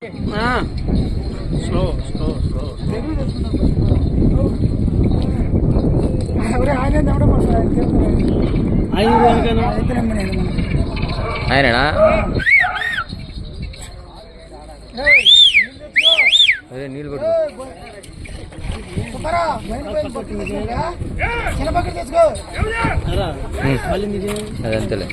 Slow slow slow ఆయననా? అదే నీళ్ళు పట్టు అదంతలే.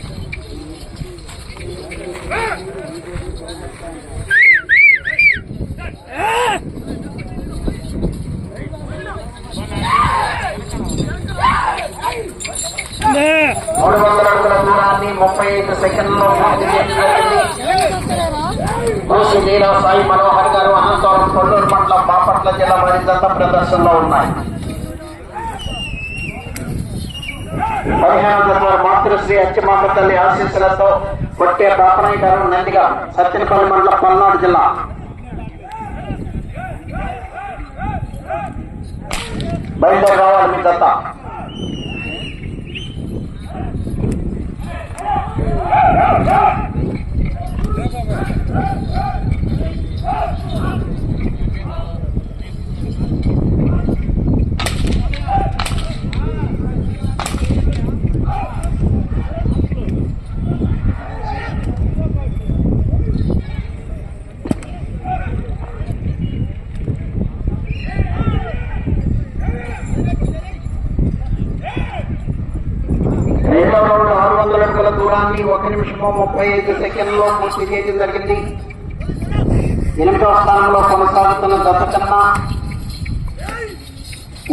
మూడు వందల అడుగుల దూరాన్ని 35 సెకండ్లో పూర్తి చేసింది. లీలా సాయి మనోహర్ గారు అనంతపురం కొల్లూరు మండలం బాపట్ల జిల్లా వారి జత ప్రదర్శనలో ఉన్నాయి. 15వ జత మాతృశ్రీ అచ్చమాత తల్లి ఆశీస్సులతో కొట్టే బాపనయ్య గారు నందిగా సత్తెనపల్లి మండలం పల్నాడు జిల్లా. బయలుదేరి రావాలి మీ జత. రెండవ రౌండ్ 600 అడుగుల దూరాన్ని 1 నిమిషము 35 సెకండ్లో పూర్తి చేయడం జరిగింది. 8వ స్థానంలో కొనసాగుతున్న జత కన్నా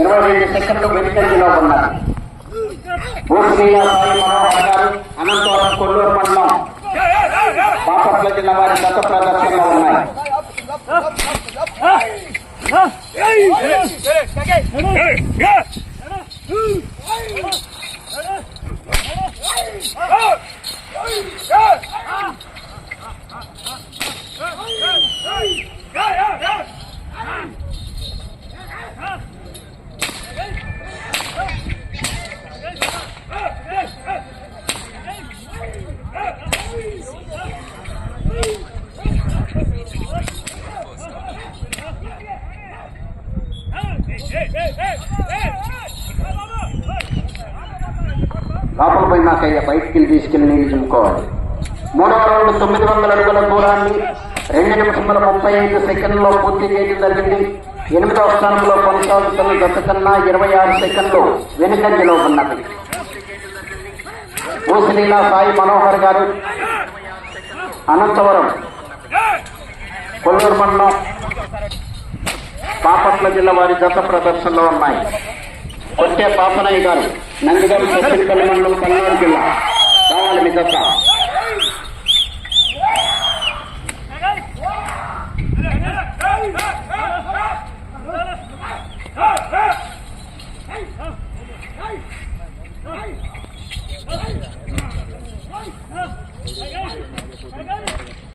22 సెకండ్లు వెనుకంజలో ఉన్నారు. లీలా సాయి మనోహర్ గారు అనంతపురం కొల్లూరు మండలం బాపట్ల జిల్లా వారి జత ప్రదర్శనలో ఉన్నాయి. లోపల పోయినాకయ్యా బయటికి తీసుకెళ్లి నీళ్ళు చుట్టుకోవాలి. మూడవ రౌండ్ 900 అడుగుల దూరాన్ని 2 నిమిషముల 35 సెకండ్లో పూర్తి చేయడం జరిగింది. 8వ స్థానంలో కొనసాగుతున్న జత కన్నా 26 సెకండ్లు వెనుకంజలో ఉన్నది. లీలా సాయి మనోహర్ గారు అనంతపురం కొల్లూరు మండలం బాపట్ల జిల్లా వారి జత ప్రదర్శనలో ఉన్నాయి. కొట్టే పాపనయ్య గారు నందిగారి సత్తెనపల్లి మండలం పల్నాడు జిల్లా. కావాలి మీ జత. Hey!